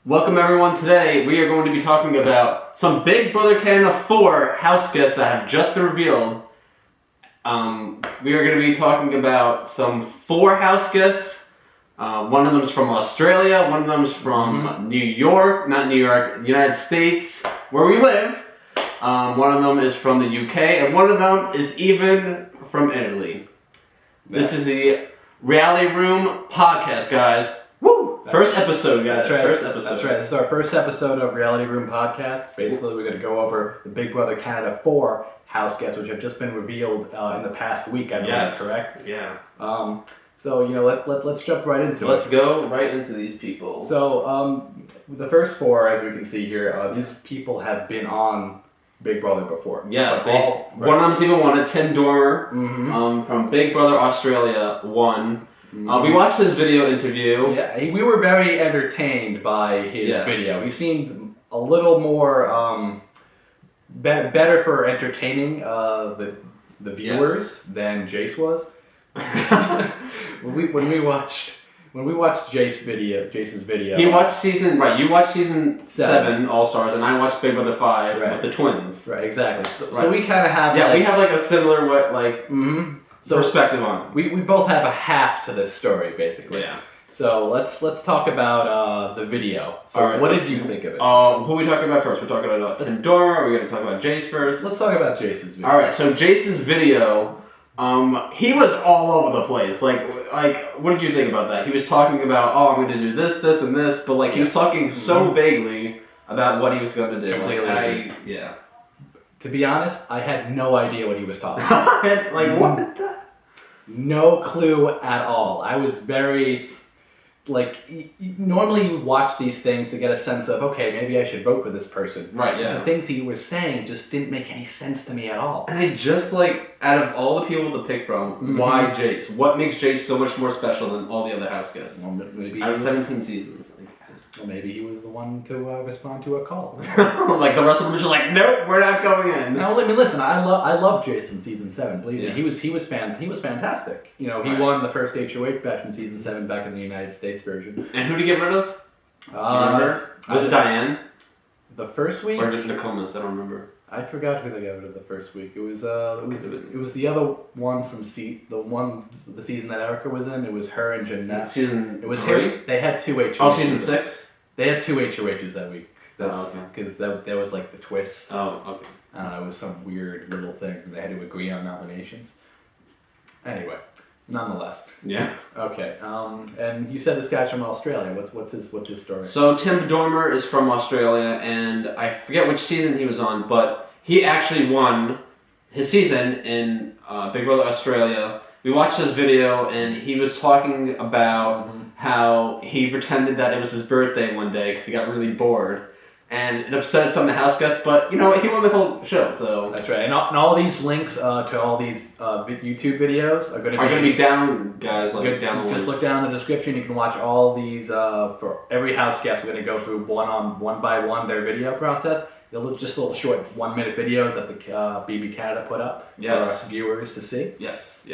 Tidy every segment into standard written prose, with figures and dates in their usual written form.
Welcome everyone. Today we are going to be talking about some Big Brother Canada 4 house guests that have just been revealed. We are going to be talking about some 4 house guests. One of them is from Australia, one of them is from United States, where we live. One of them is from the UK, and one of them is even from Italy. This is the Reality Room podcast, guys. Woo! First episode, guys. That's right. First episode. That's right. This is our first episode of Reality Room podcast. Basically, we're going to go over the Big Brother Canada 4 house guests, which have just been revealed in the past week, I believe, correct? Yeah. So, let's jump right into it. Let's go right into these people. So, the first 4, as we can see here, these people have been on Big Brother before. Yes, one of them's even won it. Tim Dormer from Big Brother Australia won. We watched his video interview. Yeah, we were very entertained by his video. He seemed a little more better for entertaining the viewers than Jace was. when we watched Jace's video. He watched season You watched season 7 All Stars, and I watched Big Brother 5 with the twins. Right, exactly. So we kind of have we have like a similar perspective on it. We both have a half to this story, basically. Yeah. So let's talk about the video. So what did you think of it? Who are we talking about first? We're talking about Tim Dormer. Are we going to talk about Jace first? Let's talk about Jace's video. All right. So Jace's video, he was all over the place. Like, what did you think about that? He was talking about, I'm going to do this, this, and this, but he was talking so vaguely about what he was going to do. Completely. To be honest, I had no idea what he was talking about. What? No clue at all. I was very, normally you watch these things to get a sense of, okay, maybe I should vote for this person. Right, yeah. The things he was saying just didn't make any sense to me at all. And I just, out of all the people to pick from, why Jace? What makes Jace so much more special than all the other house guests? Well, maybe out of 17 seasons. Well, maybe he was the one to respond to a call. The rest of them are just nope, we're not going in. Now, listen. I love Jace in season 7. Believe me, he was fantastic. He won the first HOH match in season 7 back in the United States version. And who did he get rid of? Remember? Was it Diane? The first week? Or Nicomas? I don't remember. I forgot who they got rid of the first week. It was the other one from the season that Erica was in. It was her and Jeanette. Season it was 3? her. They had 2 HOHs. Oh, season 6? They had 2 HOHs that week. That's okay. because that was the twist. Oh, okay. I don't know. It was some weird little thing. They had to agree on nominations. Anyway, nonetheless. Yeah. Okay. And you said this guy's from Australia. What's his story? So Tim Dormer is from Australia, and I forget which season he was on, but he actually won his season in Big Brother Australia. We watched his video, and he was talking about how he pretended that it was his birthday one day because he got really bored, and it upset some of the house guests. But you know what? He won the whole show, so that's right. And all these links to all these YouTube videos are going to be down, guys. Down. Just look down in the description. You can watch all these for every house guest. We're going to go through one by one their video process. Just little short 1-minute videos that the BB Canada put up for us viewers to see. Yes.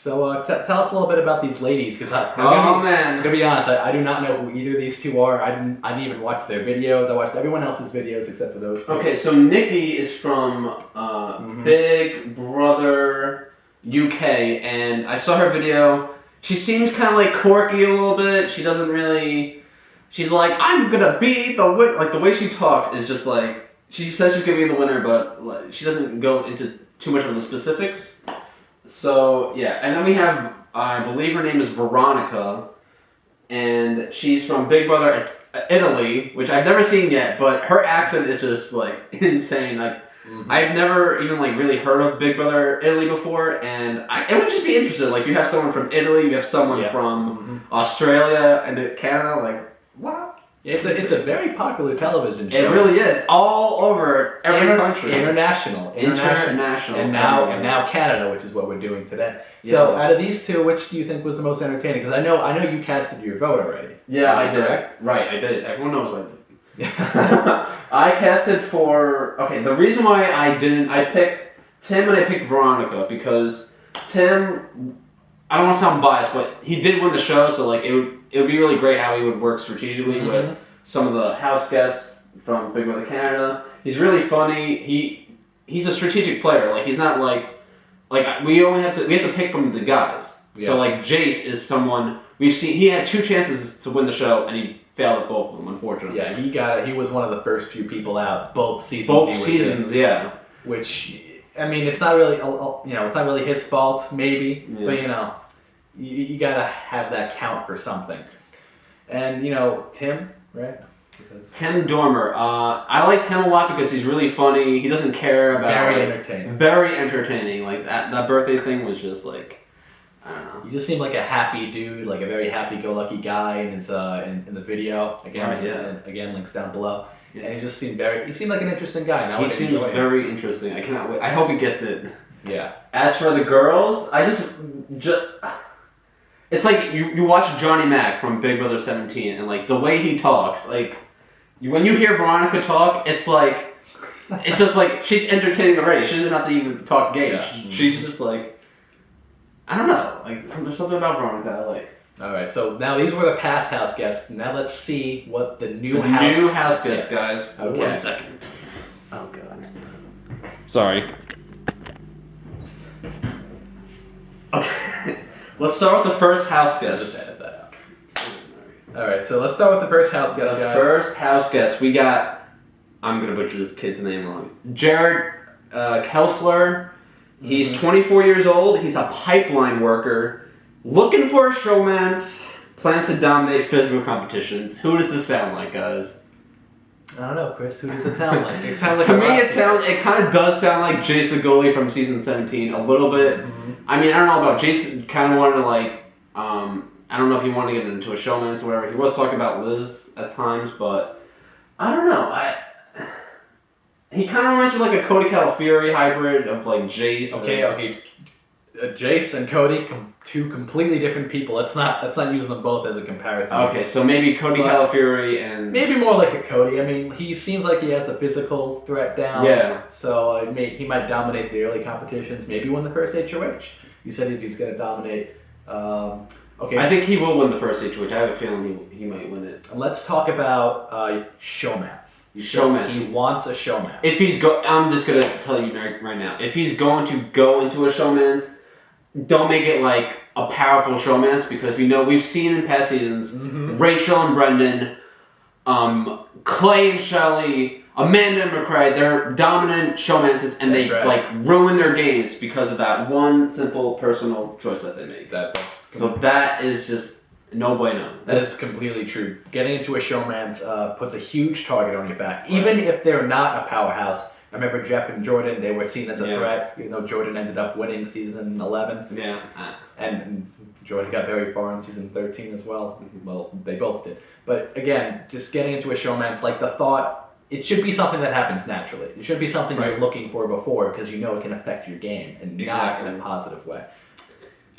So tell us a little bit about these ladies, because I'm gonna be honest, I do not know who either of these 2 are. I didn't even watch their videos. I watched everyone else's videos except for those 2. Okay, so Nikki is from Big Brother UK, and I saw her video. She seems kind of quirky a little bit. She doesn't really. She's I'm gonna be the winner. The way she talks is just she says she's gonna be the winner, but she doesn't go into too much of the specifics. So yeah, and then we have, I believe her name is Veronica, and she's from Big Brother Italy, which I've never seen yet, but her accent is just insane. I've never even really heard of Big Brother Italy before, and it would just be interesting. You have someone from Italy, you have someone from Australia and Canada. What? It's a very popular television show. It really is. All over every country. International. And now Canada, which is what we're doing today. Yeah. So out of these 2, which do you think was the most entertaining? Because I know you casted your vote already. Yeah, I did. Correct? Right, I did. Everyone knows I did. I casted for... Okay, the reason why I picked Tim and I picked Veronica, because Tim... I don't want to sound biased, but he did win the show, so it would be really great how he would work strategically with some of the house guests from Big Brother Canada. He's really funny. He's a strategic player. Like he's not like we have to pick from the guys. Yeah. So like Jace is someone we've seen. He had 2 chances to win the show and he failed at both of them, unfortunately. Yeah, he was one of the first few people out both seasons. Yeah. Which, I mean, it's not really it's not really his fault, maybe, but you gotta have that count for something. And Tim, right? Tim Dormer. I liked him a lot because he's really funny. He doesn't care about Very entertaining. Like that birthday thing was just like. I don't know. You just seem like a happy dude, like a very happy-go-lucky guy in his in the video. Again, links down below. Yeah. And he seemed like an interesting guy. And he seems very interesting. I cannot wait. I hope he gets it. Yeah. As for the girls, I just it's like you watch Johnny Mac from Big Brother 17, and like the way he talks, like when you hear Veronica talk, it's just like she's entertaining already. She doesn't have to even talk gay. Yeah. She's just like. I don't know. Like there's something about Veronica I like. All right, so now these were the past house guests. Now let's see what the new house guests, guys. Okay. 1 second. Oh god. Sorry. Okay. Let's start with the first house guest. Just edit that out. All right, so let's start with the first house guest, guys. The first house guest we got. I'm gonna butcher this kid's name wrong. Jared Kessler. He's 24 years old. He's a pipeline worker, looking for a showmance, plans to dominate physical competitions. Who does this sound like, guys? I don't know, Chris. Who does it sound like? It sounds like to me, it kind of does sound like Jason Gully from season 17 a little bit. Mm-hmm. I mean, I don't know about Jason. Kind of wanted to I don't know if he wanted to get into a showmance or whatever. He was talking about Liz at times, but I don't know. He kind of reminds me of like a Cody Calafiore hybrid of like Jace. Okay. Jace and Cody, 2 completely different people. Let's not using them both as a comparison. Okay, so maybe Cody Calafiore and maybe more like a Cody. I mean, he seems like he has the physical threat down. Yeah. So he might dominate the early competitions. Maybe win the first HOH. You said he's going to dominate. Okay. I think he will win the first HOH. I have a feeling he might win it. Let's talk about showmance. Showmance. He wants a showmance. I'm just gonna tell you right now. If he's going to go into a showmance, don't make it like a powerful showmance because we've seen in past seasons Rachel and Brendan, Clay and Shelley, Amanda and McCrae. They're dominant showmances and they ruin their games because of that one simple personal choice that they make. That is just. No bueno. That is completely true. Getting into a showmance puts a huge target on your back. Even if they're not a powerhouse. I remember Jeff and Jordan, they were seen as a threat, even though Jordan ended up winning season 11. Yeah. And Jordan got very far in season 13 as well. Well, they both did. But again, just getting into a showmance, like the thought, it should be something that happens naturally. It should be something you're looking for before because it can affect your game and not in a positive way.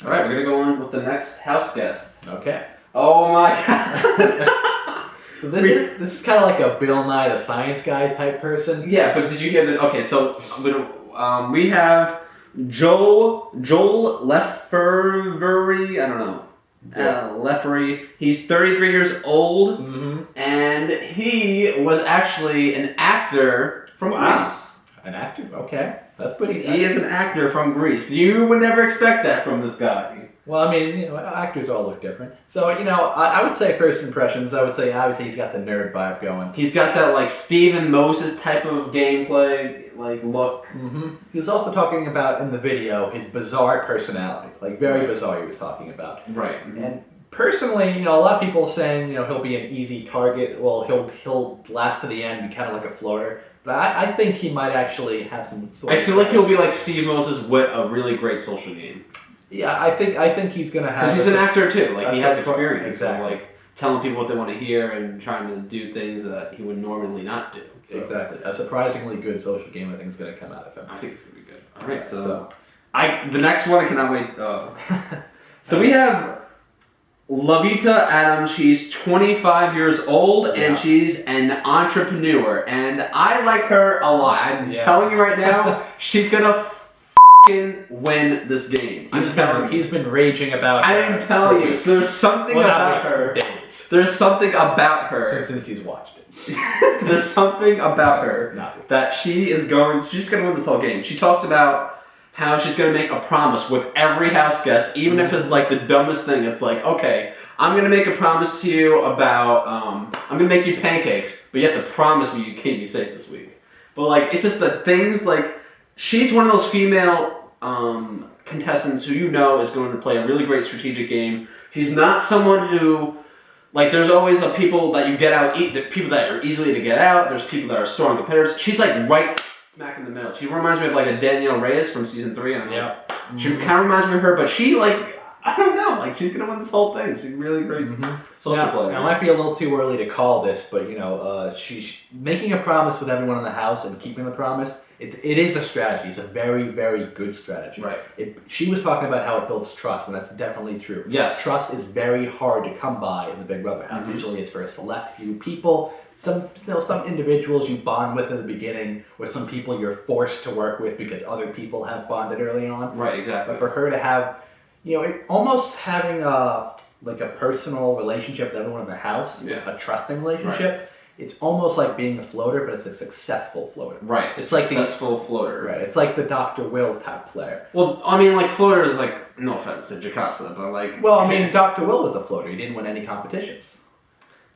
All right, we're going to go on with the next house guest. Okay. Oh my god. So this is kind of like a Bill Nye the Science Guy type person. Yeah, but did you hear that? Okay, so we have Joel Leffery. I don't know. Leffery. He's 33 years old, and he was actually an actor from Greece. An actor? Okay. That's pretty good. He is an actor from Greece. You would never expect that from this guy. Well, I mean, actors all look different. So, I would say first impressions, I would say obviously he's got the nerd vibe going. He's got that, like, Steven Moses type of gameplay, like, look. He was also talking about, in the video, his bizarre personality. Like, very bizarre he was talking about. Right. And personally, a lot of people are saying, he'll be an easy target. Well, he'll last to the end, be kind of like a floater. But I think he might actually have some. I feel like he'll be like Steve Moses with a really great social game. Yeah, I think he's gonna have. Because he's an actor too. Like he has experience. Exactly. Of, like telling people what they want to hear and trying to do things that he would normally not do. So. Exactly. A surprisingly good social game I think is gonna come out of him. I think it's gonna be good. All right. So the next one I cannot wait. So we have Lavita Adams. She's 25 years old and she's an entrepreneur, and I like her a lot. I'm telling you right now, she's gonna win this game. He's been raging about her. I'm telling you, so there's something about her. There's something about her. Since he's watched it. There's something about her that she's going to win this whole game. She talks about how she's going to make a promise with every house guest, even if it's like the dumbest thing. It's like, okay, I'm going to make a promise to you about, I'm going to make you pancakes, but you have to promise me you keep me safe this week. But like, it's just the things like, she's one of those female contestants who is going to play a really great strategic game. She's not someone who, like, there's always people that you get out, people that are easily to get out. There's people that are strong competitors. She's like right smack in the middle. She reminds me of like a Danielle Reyes from season 3. She kind of reminds me of her, but she like, I don't know, like she's gonna win this whole thing. She's really great social player. Now, it might be a little too early to call this, but she's making a promise with everyone in the house and keeping the promise. It is a strategy. It's a very, very good strategy. Right. She was talking about how it builds trust, and that's definitely true. Yes. Trust is very hard to come by in the Big Brother house. Usually, it's for a select few people. Some individuals you bond with in the beginning, or some people you're forced to work with because other people have bonded early on. Right. Exactly. But for her to have, almost having a personal relationship with everyone in the house, a trusting relationship. Right. It's almost like being a floater, but it's a successful floater. Right. It's like successful floater. Right. It's like the Dr. Will type player. Well, I mean, like floater is like, no offense to Jacasa, but like. Well, I mean, Dr. Will was a floater. He didn't win any competitions.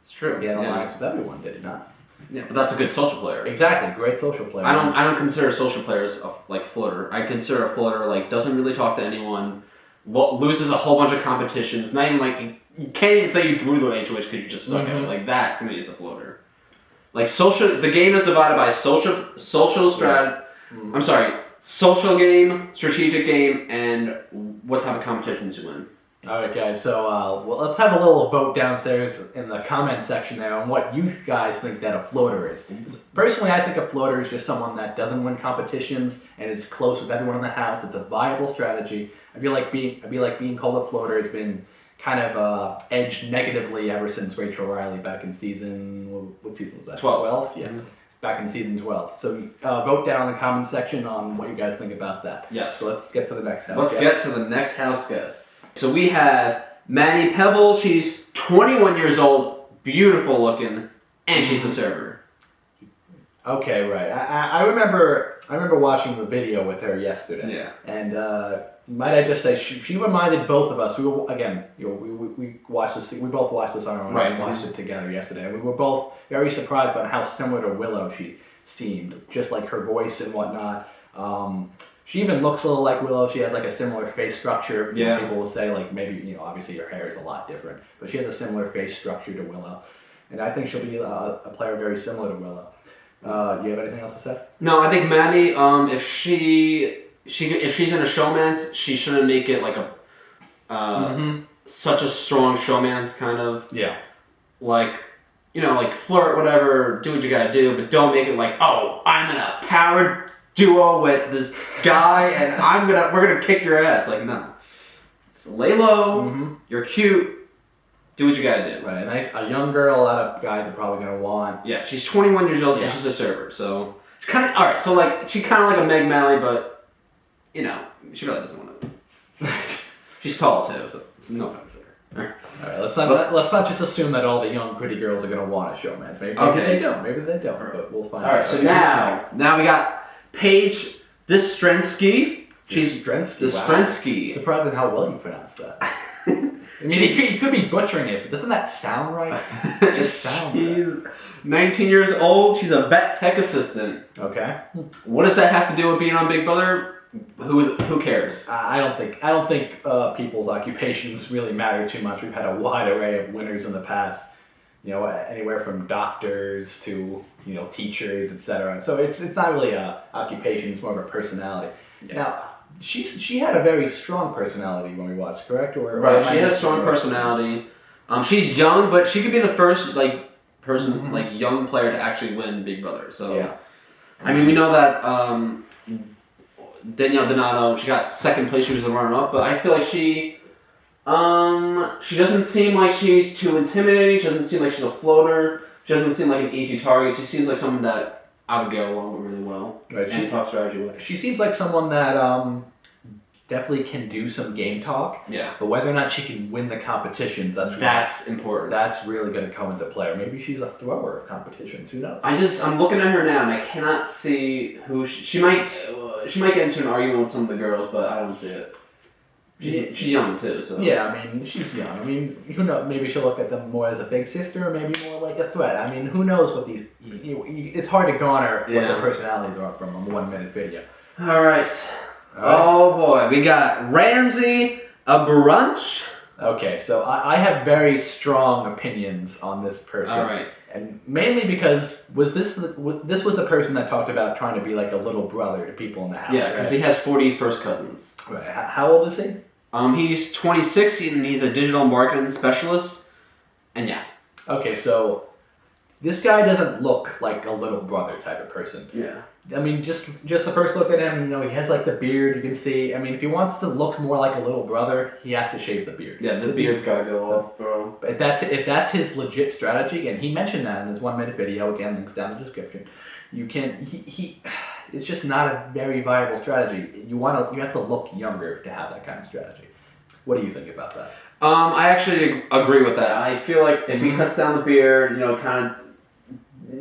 It's true. He had an alliance with everyone, did he not? Yeah, but that's a good social player. Exactly, great social player. I don't consider social players like floater. I consider a floater like doesn't really talk to anyone, loses a whole bunch of competitions. Not even like you can't even say you drew the HOH because you just suck at it. Like that to me is a floater. Like the game is divided by social game, strategic game, and what type of competitions you win. All right, guys. So let's have a little vote downstairs in the comment section there on what you guys think that a floater is. Personally, I think a floater is just someone that doesn't win competitions and is close with everyone in the house. It's a viable strategy. I feel like being called a floater has been kind of edged negatively ever since Rachel Riley back in season, what season was that? 12. Yeah, back in season 12. So vote down in the comment section on what you guys think about that. Yes. So let's get to the next house guest. Let's get to the next house guest. So we have Maddie Pebble. She's 21 years old, beautiful looking, and she's a server. Okay, right. I remember watching the video with her yesterday. Yeah. And might I just say she reminded both of us. We watched this. We both watched this on our own. Right. We watched it together yesterday, and we were both very surprised by how similar to Willow she seemed, just like her voice and whatnot. She even looks a little like Willow. She has like a similar face structure. Yeah. People will say like maybe obviously her hair is a lot different, but she has a similar face structure to Willow, and I think she'll be a player very similar to Willow. You have anything else to say? No, I think Maddie. If she's in a showmance, she shouldn't make it like a such a strong showmance kind of. Yeah. Like like flirt, whatever. Do what you gotta do, but don't make it like, oh, I'm in a powered duo with this guy, and we're gonna kick your ass. Like, no. So lay low. You're cute. Do what you gotta do. Right, a young girl. A lot of guys are probably gonna want. Yeah, she's 21 years old and she's a server. So she's kind of all right. So like, she's kind of like a Meg Malley, but she really doesn't want to. She's tall too, so no offense there. All right, let's not just assume that all the young pretty girls are gonna want a showmance. Maybe they don't. Maybe they don't. Right. But we'll find out. All right, so now we got Paige Destrenski. She's Destrenski. Wow. Surprising how well you pronounced that. I mean, you could be butchering it, but doesn't that sound right? She's 19 years old. She's a vet tech assistant. Okay. What does that have to do with being on Big Brother? Who cares? I don't think people's occupations really matter too much. We've had a wide array of winners in the past. Anywhere from doctors to teachers, etc. So it's not really a occupation; it's more of a personality. Yeah. Now, she had a very strong personality when we watched, correct? Right, she had a strong personality. She's young, but she could be the first young player to actually win Big Brother. So yeah. I mean, we know that Danielle Donato, she got second place. She was the runner-up, but I feel like she doesn't seem like she's too intimidating. She doesn't seem like she's a floater. She doesn't seem like an easy target. She seems like someone that I would get along with really well. Right. And talk strategy with. She seems like someone that definitely can do some game talk. Yeah. But whether or not she can win the competitions, that's important. That's really going to come into play. Or maybe she's a thrower of competitions. Who knows? I'm looking at her now, and I cannot see who she might get into an argument with some of the girls, but I don't see it. She's young too, so. Yeah, I mean, she's young. I mean, who knows? Maybe she'll look at them more as a big sister, or maybe more like a threat. I mean, who knows what these? It's hard to garner what their personalities are from a 1 minute video. All right. Oh boy, we got Ramsey a brunch. Okay, so I have very strong opinions on this person. All right. And mainly because this was a person that talked about trying to be like a little brother to people in the house. Yeah, because he has 40 first cousins. Right. How old is he? He's 26 and he's a digital marketing specialist. And yeah. Okay, so this guy doesn't look like a little brother type of person. Yeah. I mean, just the first look at him, he has like the beard. You can see. I mean, if he wants to look more like a little brother, he has to shave the beard. Yeah, the beard's gotta go off, bro. If that's his legit strategy, and he mentioned that in his 1 minute video. Again, links down in the description. You can it's just not a very viable strategy. You have to look younger to have that kind of strategy. What do you think about that? I actually agree with that. I feel like if he cuts down the beard, kind of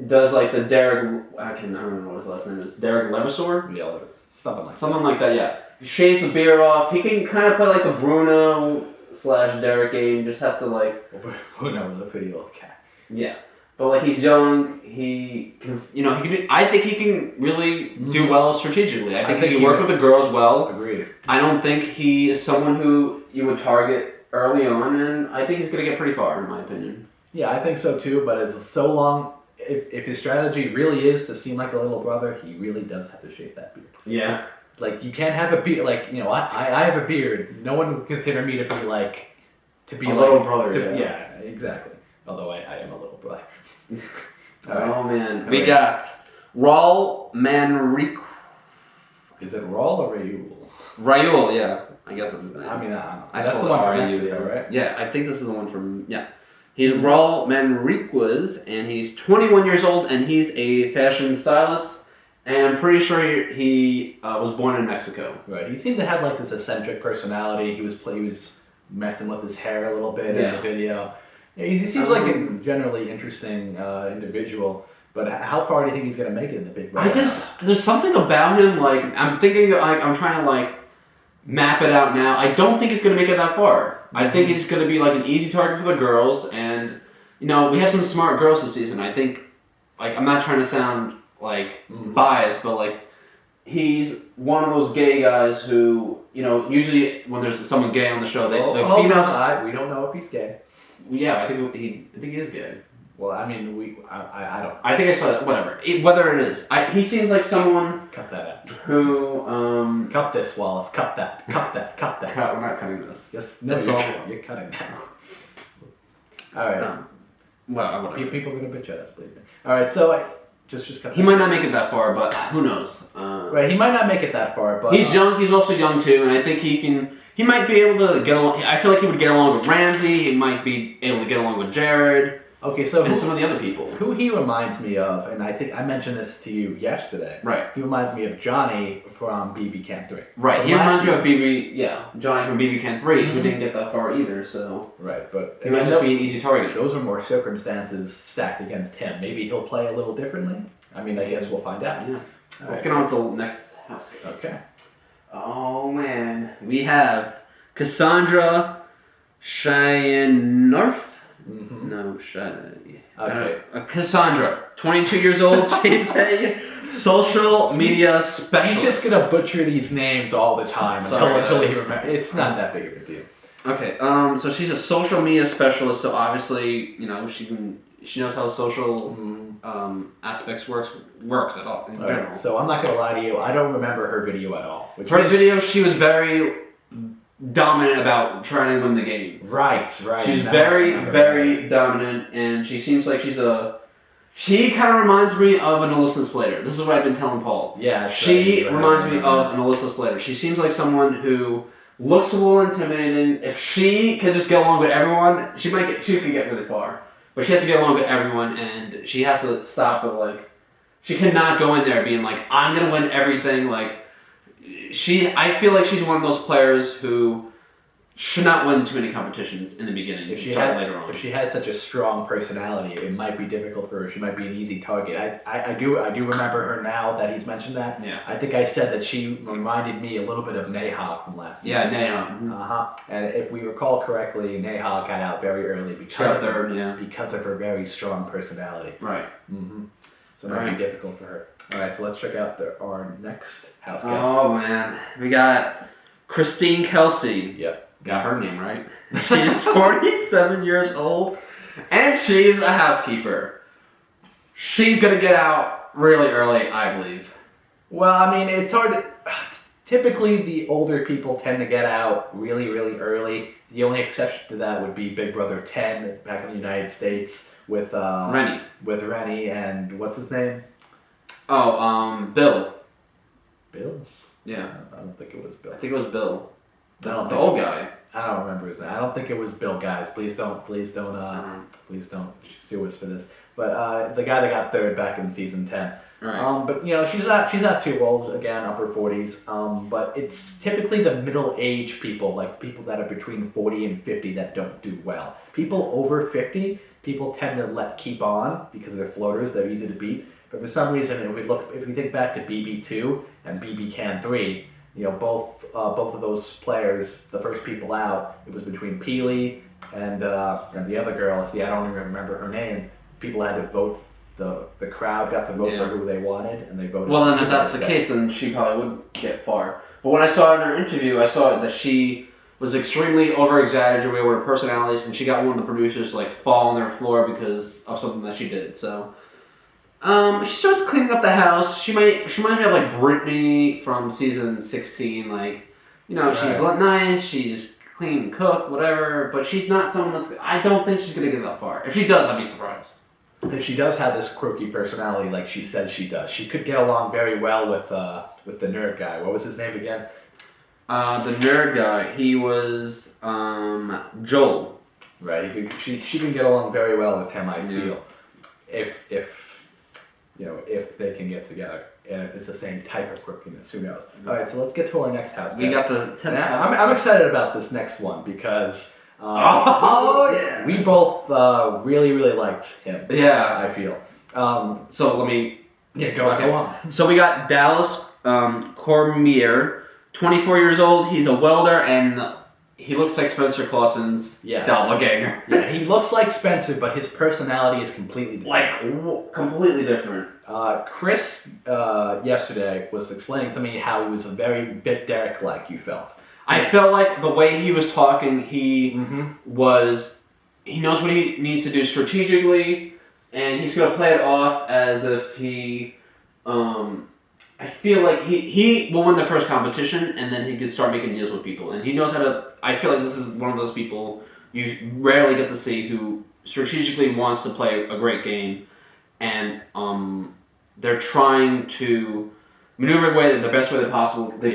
does like the Derek, I don't know what his last name is, Derek Levasseur? Yeah, something like that, yeah. He shaves the beard off. He can kind of play like the Bruno/Derek game. Just has to like. Bruno was a pretty old cat. Yeah, but like he's young. He can, he can. I think he can really do well strategically. I think he can work with the girls well. Agreed. I don't think he is someone who you would target early on, and I think he's gonna get pretty far, in my opinion. Yeah, I think so too. But it's so long. If his strategy really is to seem like a little brother, he really does have to shave that beard. Yeah. Like, you can't have a beard. Like, I have a beard. No one would consider me to be a like little brother. Yeah, exactly. Although I am a little brother. Oh man, we got Raul Manrique. Is it Raul or Raul? Raul, yeah. I guess that's the name. I mean, I don't know. That's the one from Mexico, right? Yeah, I think this is the one from He's Raul Manriquez, and he's 21 years old, and he's a fashion stylist, and I'm pretty sure he was born in Mexico. Right. He seemed to have like this eccentric personality. He was messing with his hair a little bit in the video. Yeah, he seems like a generally interesting individual, but how far do you think he's going to make it in the big round? There's something about him, like, I'm thinking, like, I'm trying to, like, map it out now. I don't think he's going to make it that far. I think he's going to be like an easy target for the girls, and we have some smart girls this season. I think, like, I'm not trying to sound like biased, but like he's one of those gay guys who, usually when there's someone gay on the show, the females. We don't know if he's gay. Yeah, I think he is gay. Well, I mean, I don't. I think I saw that. Whatever. Whether it is, he seems like someone. Cut that out. Who? Cut this, Wallace. Cut that. Cut that. Cut that. We're not cutting this. That's all. You're cutting that. All right. Well, whatever. People are gonna bitch at us, believe me. All right, so just cut. He might not make it that far, but who knows? Right, he might not make it that far, but he's young. He's also young too, and I think he can. He might be able to get along. I feel like he would get along with Ramsey. He might be able to get along with Jared. Okay, so and some of the other people. Who he reminds me of, and I think I mentioned this to you yesterday. Right. He reminds me of Johnny from BB Camp 3. Right. He reminds me of Johnny from BB Camp 3, who didn't get that far either. So. Right, but he might just be an easy target. Those are more circumstances stacked against him. Maybe he'll play a little differently. I mean, I guess we'll find out. Yeah. Let's get on with the next house. Okay. Oh man, we have Cassandra Cheyennorf. No, okay. Cassandra, 22 years old. She's a social media specialist. He's just gonna butcher these names all the time until he remembers. It's not that big of a deal. Okay. So she's a social media specialist. So obviously, she knows how social aspects works at all in general. Right. So I'm not gonna lie to you. I don't remember her video at all. Her video, she was very dominant about trying to win the game. Right. She's very dominant, and she seems like she kind of reminds me of an Alyssa Slater. This is what I've been telling Paul. Yeah. She reminds me of an Alyssa Slater. She seems like someone who looks a little intimidating. If she could just get along with everyone, she could get really far. But she has to get along with everyone, and she has to stop with, like, she cannot go in there being like, I'm going to win everything, like, I feel like she's one of those players who should not win too many competitions in the beginning. If she has such a strong personality, it might be difficult for her. She might be an easy target. I do remember her now that he's mentioned that. Yeah. I think I said that she reminded me a little bit of Neha from last season. Yeah, Neha. And if we recall correctly, Neha got out very early because of her very strong personality. Right. So it might be difficult for her. All right, so let's check out our next house guest. Oh man, we got Christine Kelsey. Yep. Got her name right. She's 47 years old, and she's a housekeeper. She's gonna get out really early, I believe. Well, I mean, it's hard. Typically, the older people tend to get out really, really early. The only exception to that would be Big Brother 10 back in the United States with Rennie. With Rennie and what's his name? Oh, Bill. Bill? Yeah. I don't think it was Bill. I think it was Bill. The old guy. I don't remember his name. I don't think it was Bill, guys. Please don't sue us for this. But the guy that got third back in season 10. Right. But she's not too old, again, upper 40s. But it's typically the middle-aged people, like people that are between 40 and 50, that don't do well. People over 50, people tend to keep on because they're floaters. They're easy to beat. But for some reason, if we think back to BB2 and BB Can 3. Both of those players, the first people out, it was between Peely and the other girl. See, I don't even remember her name. People had to vote. The crowd got to vote for who they wanted, and they voted. Well, then if that's the case, then she probably would get far. But when I saw in her interview, I saw that she was extremely over-exaggerated with her personalities, and she got one of the producers to fall on their floor because of something that she did. So. She starts cleaning up the house. She reminds me of Brittany from season 16. She's nice. She's clean, cook, whatever. But she's not someone that's. I don't think she's gonna get that far. If she does, I'd be surprised. If she does have this quirky personality, like she says she does, she could get along very well with the nerd guy. What was his name again? The nerd guy. He was Joel. Right. She can get along very well with him. I feel. If they can get together, and if it's the same type of quirkiness, who knows? All right, so let's get to our next house guest. We got the 10th. I'm excited about this next one because we both really, really liked him. Yeah, I feel. So let me. Yeah, go on. So we got Dallas Cormier, 24 years old. He's a welder, and he looks like Spencer Clausen's doppelganger. Yeah, he looks like Spencer, but his personality is completely different. Completely different. Chris yesterday was explaining to me how he was a very bit Derek-like, you felt. I felt like the way he was talking, he knows what he needs to do strategically, and he's going to play it off as if he... I feel like he will win the first competition, and then he could start making deals with people. And he knows how to... I feel like this is one of those people you rarely get to see who strategically wants to play a great game, and they're trying to maneuver the best way they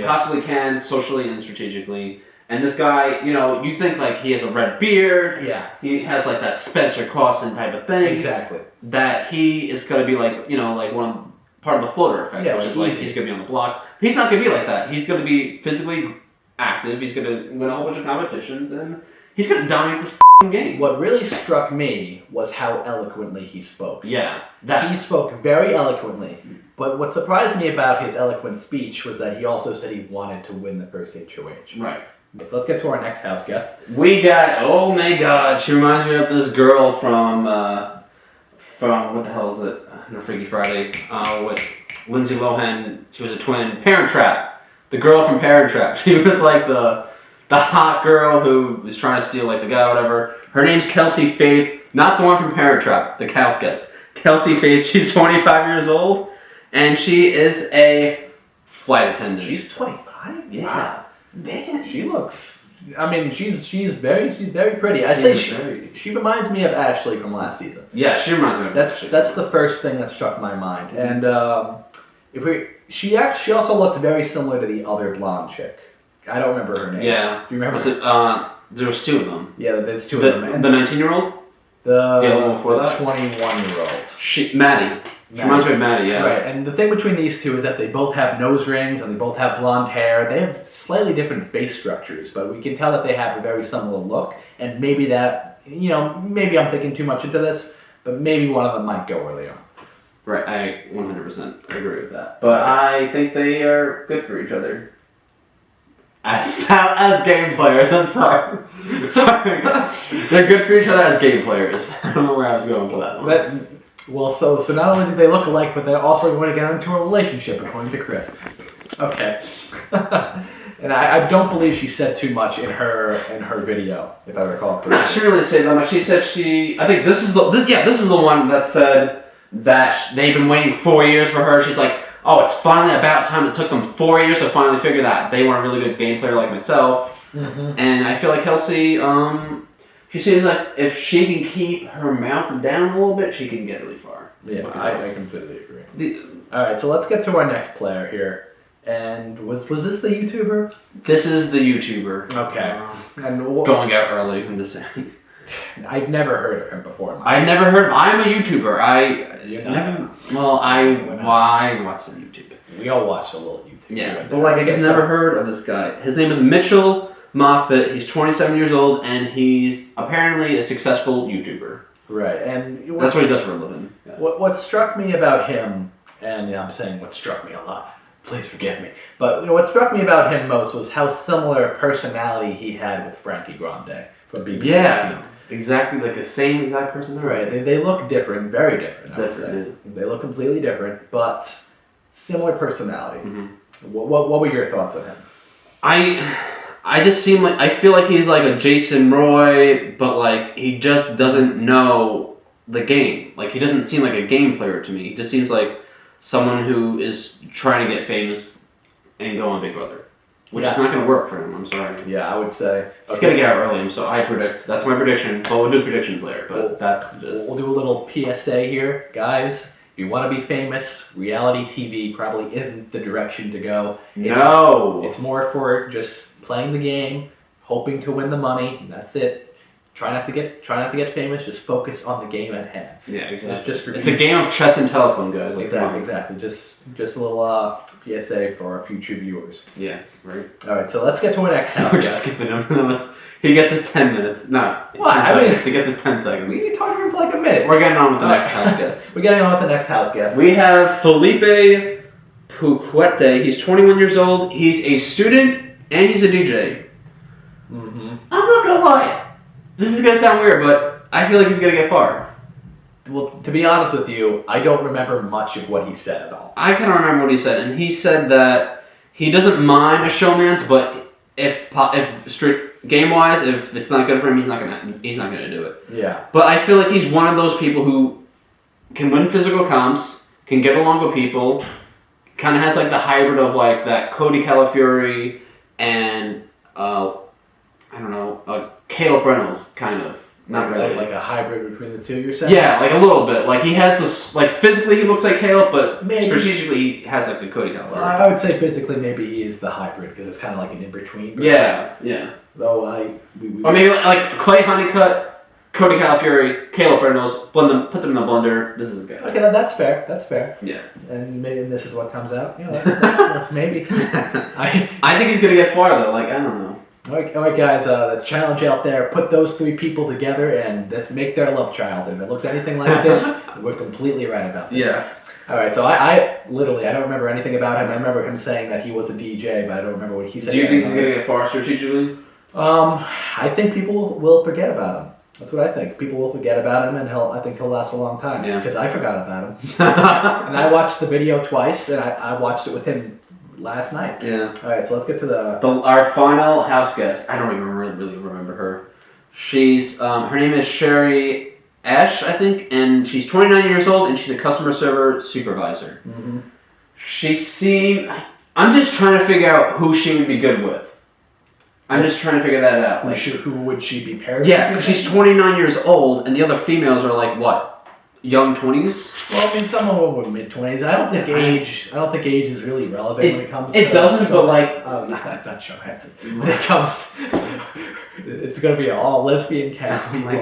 possibly can, socially and strategically. And this guy, you think he has a red beard. Yeah. He has that Spencer Clausen type of thing. Exactly. That he is going to be part of the floater effect, which is he's going to be on the block. He's not going to be like that. He's going to be physically active. He's going to win a whole bunch of competitions, and he's going to dominate this game. What really struck me was how eloquently he spoke. Yeah. He spoke very eloquently. But what surprised me about his eloquent speech was that he also said he wanted to win the first HOH. Right. So let's get to our next house guest. We got, oh my god, she reminds me of this girl from what the hell is it? No, Freaky Friday. With Lindsay Lohan. She was a twin. Parent Trap. The girl from Parent Trap. She was the hot girl who was trying to steal the guy or whatever. Her name's Kelsey Faith. Not the one from Parent Trap. The Houseguest. Kelsey Faith. She's 25 years old. And she is a flight attendant. She's 25? Yeah. Wow. Damn. She looks... I mean, she's very pretty. I say she reminds me of Ashley from last season. Yeah, she reminds me of Ashley. That's the first thing that struck my mind. And she also looks very similar to the other blonde chick. I don't remember her name. Yeah. Do you remember? There was two of them. Yeah, there's two of them. The 19-year-old. The one before that. 21-year-old. Maddie. She reminds me of Maddie, yeah. Right, and the thing between these two is that they both have nose rings and they both have blonde hair. They have slightly different face structures, but we can tell that they have a very similar look. And maybe that, maybe I'm thinking too much into this, but maybe one of them might go earlier. Right, I 100% agree with that. But I think they are good for each other. As game players, I'm sorry. Sorry. They're good for each other as game players. I don't know where I was going for that one. So not only do they look alike, but they're also going to get into a relationship, according to Chris. Okay. And I don't believe she said too much in her video, if I recall correctly. No, she didn't really say that much. She said I think this is the one that said that they've been waiting 4 years for her. She's like, oh, it's finally about time. It took them 4 years to finally figure that they want a really good game player like myself. Mm-hmm. And I feel like Kelsey, she seems like if she can keep her mouth down a little bit, she can get really far. Yeah, I completely agree. All right, so let's get to our next player here. And was this the YouTuber? This is the YouTuber. Okay. And going out early, I'm just saying. I've never heard of him before. I'm a YouTuber. I watch some YouTube. We all watch a little YouTube. Yeah, but I just never heard of this guy. His name is Mitchell Moffitt. He's 27 years old, and he's apparently a successful YouTuber. Right, and that's what he does for a living. Yes. What struck me about him, and I'm saying what struck me a lot. Please forgive me. But what struck me about him most was how similar personality he had with Frankie Grande from BBC. Yeah, exactly, like the same exact personality. Right, they look different, very different, I would say. They look completely different, but similar personality. Mm-hmm. What were your thoughts on him? I just I feel like he's like a Jason Roy, but like he just doesn't know the game. Like he doesn't seem like a game player to me. He just seems like someone who is trying to get famous and go on Big Brother, which is not going to work for him. I'm sorry. Yeah, I would say he's going to get out early, so I predict that's my prediction. But we'll do predictions later. But we'll do a little PSA here, guys. If you want to be famous, reality TV probably isn't the direction to go. It's more for just playing the game, hoping to win the money. That's it. Try not to get famous. Just focus on the game at hand. Yeah, exactly. It's a game of chess and telephone, guys. Like exactly. Just a little PSA for our future viewers. Yeah, right. All right, so let's get to our next house. We're skipping him. He gets his 10 minutes. No. What? He gets his 10 seconds. We talking for like a minute. We're getting on with the next house guest. We're getting on with the next house guest. We have Felipe Puquete. He's 21 years old. He's a student and he's a DJ. Mm-hmm. I'm not gonna lie. This is going to sound weird, but I feel like he's going to get far. Well, to be honest with you, I don't remember much of what he said at all. I kind of remember what he said, and he said that he doesn't mind a showman's, but if strict game-wise, if it's not good for him, he's not gonna do it. Yeah. But I feel like he's one of those people who can win physical comps, can get along with people, kind of has like the hybrid of like that Cody Calafiore and I don't know, Caleb Reynolds, kind of. Not really. Like a hybrid between the two, you're saying? Yeah, like a little bit. Like he has this, like physically he looks like Caleb, but strategically he has like the Cody Calafiore. Well, I would say physically maybe he is the hybrid because it's kind of like an in-between. Yeah. Though or maybe like Clay Honeycutt, Cody Calafiore, Caleb Reynolds, blend them, put them in the blender. This is good. Okay, that's fair. Yeah. And maybe this is what comes out. That's maybe. I think he's gonna get far though. Like I don't know. All right, guys. The challenge out there: put those three people together and let's make their love child. If it looks anything like this, we're completely right about this. Yeah. All right. So I literally don't remember anything about him. I remember him saying that he was a DJ, but I don't remember what he said. Do you think he's gonna get far strategically? I think people will forget about him. That's what I think. People will forget about him, and I think he'll last a long time. Yeah. Because I forgot about him, and I watched the video twice, and I watched it with him last night. Yeah. All right, so let's get to our final house guest. I don't even really remember her. She's her name is Sherry Ash, I think, and she's 29 years old, and she's a customer service supervisor. Mm-hmm. I'm just trying to figure out who she would be good with. I'm just trying to figure that out. Like, who would she be paired with? Yeah, because she's 29 years old, and the other females are like what? Young 20s? Well, I mean, some of them were mid-20s. I don't think age is really relevant when it comes to... It doesn't, but like... Oh, not show hands. When it comes... It's going to be all lesbian cast people.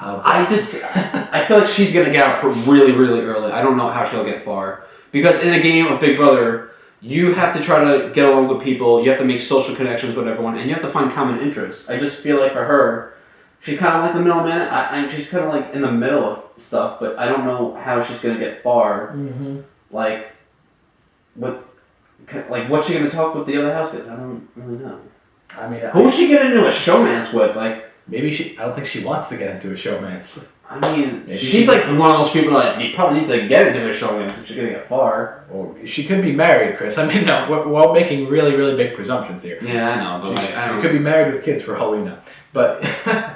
I feel like she's gonna get out really, really early. I don't know how she'll get far because in a game of Big Brother, you have to try to get along with people. You have to make social connections with everyone, and you have to find common interests. I just feel like for her, she's kind of like the middleman. She's kind of like in the middle of stuff, but I don't know how she's gonna get far. Mm-hmm. Like, what's she gonna talk with the other Houseguests? I don't really know. I mean, who would she get into a showmance with? Like, maybe I don't think she wants to get into a showmance. I mean, she's like one of those people that you probably need to get into a showmance if she's gonna get far. Or she could be married, Chris. I mean, no, we're all making really, really big presumptions here. Yeah, I know, but she could be married with kids for all we know. But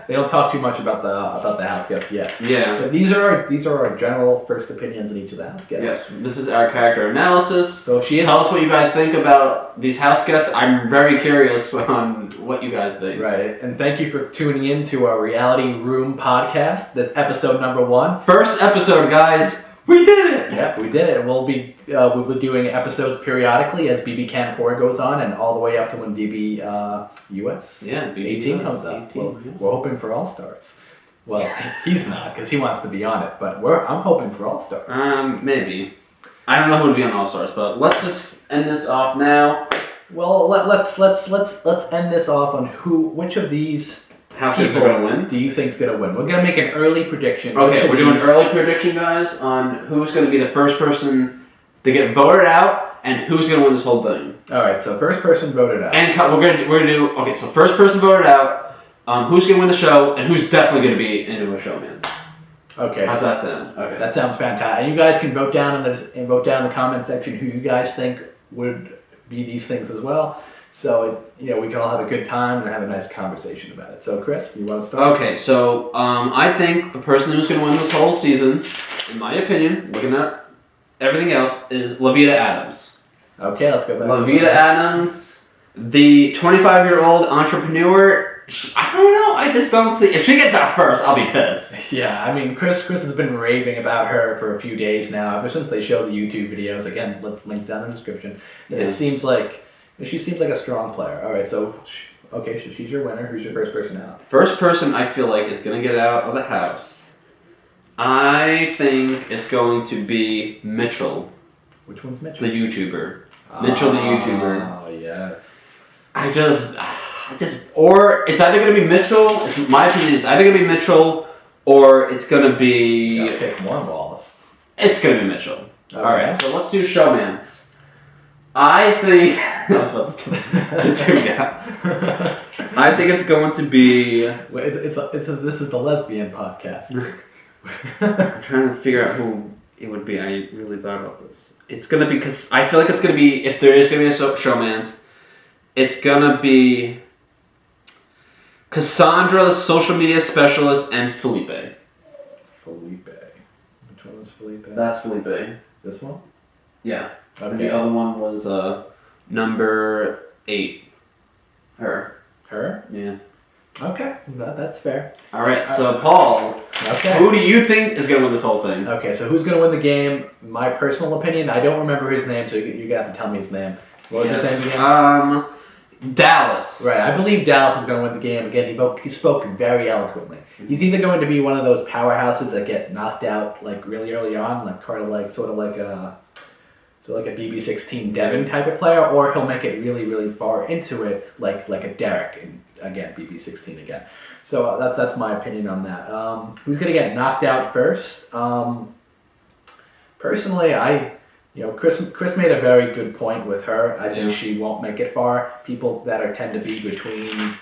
they don't talk too much about the house guests yet. Yeah. But these are our general first opinions on each of the house guests. Yes, this is our character analysis. So if she is, tell us what you guys think about these house guests. I'm very curious on what you guys think. Right, and thank you for tuning in to our Reality Room podcast. This episode number 1. First episode, guys. We did it! Yep, we did it. We'll be doing episodes periodically as BB Can 4 goes on and all the way up to when BB US 18 comes up. 18, well, we're hoping for All Stars. Well, he's not because he wants to be on it, but I'm hoping for All Stars. Maybe. I don't know who would be on All Stars, but let's just end this off now. Well, let's end this off on which of these Houseguests are going to win? Do you think's going to win? We're going to make an early prediction. Okay, we're doing early prediction, guys, on who's going to be the first person to get voted out and who's going to win this whole thing. All right, so first person voted out. And we're gonna do okay. So first person voted out. Who's going to win the show and who's definitely going to be into a showman? Okay. How's that sound? Okay. That sounds fantastic. And you guys can vote down in the comment section who you guys think would be these things as well. So, we can all have a good time and have a nice conversation about it. So, Chris, you want to start? Okay, so I think the person who's going to win this whole season, in my opinion, looking at everything else, is Lavita Adams. Okay, let's go back. Lavita Adams, the 25-year-old entrepreneur. I don't know. I just don't see. If she gets out first, I'll be pissed. Yeah, I mean, Chris has been raving about her for a few days now, ever since they showed the YouTube videos. Again, links down in the description. Yeah. She seems like a strong player. All right, so she's your winner. Who's your first person out? First person I feel like is going to get out of the house. I think it's going to be Mitchell. Which one's Mitchell? The YouTuber. Mitchell the YouTuber. Oh, yes. Or it's either going to be Mitchell, in my opinion, it's either going to be Mitchell or it's going to be... You gotta pick one, Wallace. It's going to be Mitchell. Okay. Alright, so let's do showmance. I think... I was about to do guys. I think it's going to be... Wait, this is the lesbian podcast. I'm trying to figure out who it would be. I really thought about this. It's going to be... Because I feel like it's going to be... If there is going to be a showmance, it's going to be... Cassandra, the social media specialist, and Felipe. Felipe. Which one was Felipe? That's Felipe. This one? Yeah. Okay. And the other one was number 8. Her? Yeah. Okay, that's fair. All right, so Paul, who do you think is going to win this whole thing? Okay, so who's going to win the game? My personal opinion, I don't remember his name, so you're going to have to tell me his name. What was his name again? Dallas. Right, I believe Dallas is going to win the game. Again, he spoke very eloquently. He's either going to be one of those powerhouses that get knocked out like really early on, like sort of like a BB16 Devin type of player, or he'll make it really, really far into it, like a Derek, and again BB16 again. So that's my opinion on that. Who's going to get knocked out first? Personally, Chris made a very good point with her. I think she won't make it far. People that tend to be between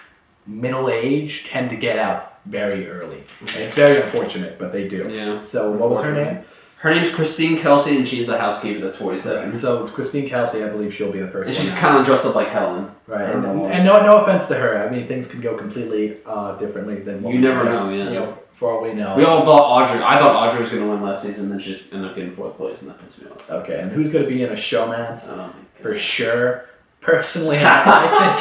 middle age tend to get out very early. And it's very unfortunate, but they do. Yeah. So what was her name? Her name's Christine Kelsey, and she's the housekeeper that's 47. So it's Christine Kelsey. I believe she'll be the first and one. She's kind of dressed up like Helen. Right. And no offense to her. I mean, things could go completely differently than what you never know. Yeah. For all we know. We all thought Audrey. I thought Audrey was going to win last season, and then she just ended up getting 4th place, and that pissed me off. Okay. And who's going to be in a showmance? For sure. Personally, I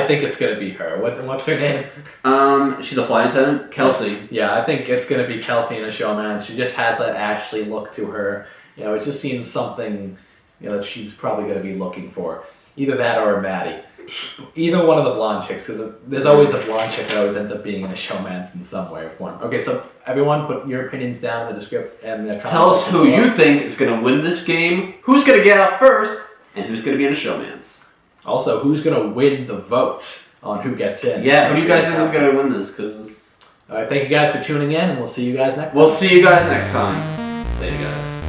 think it's going to be her. What's her name? She's a flight attendant, Kelsey. Yeah, I think it's going to be Kelsey in a showmance. She just has that Ashley look to her. It just seems something that she's probably going to be looking for. Either that or Maddie. Either one of the blonde chicks, because there's always a blonde chick that always ends up being in a showmance in some way or form. Okay, so everyone put your opinions down in the description and the comments. Tell us who you think is going to win this game, who's going to get out first, and who's going to be in a showman's. Also, who's going to win the votes on who gets in. Yeah, who do you guys think is going to win this? All right, thank you guys for tuning in, and we'll see you guys next time. We'll see you guys next time. Later, guys.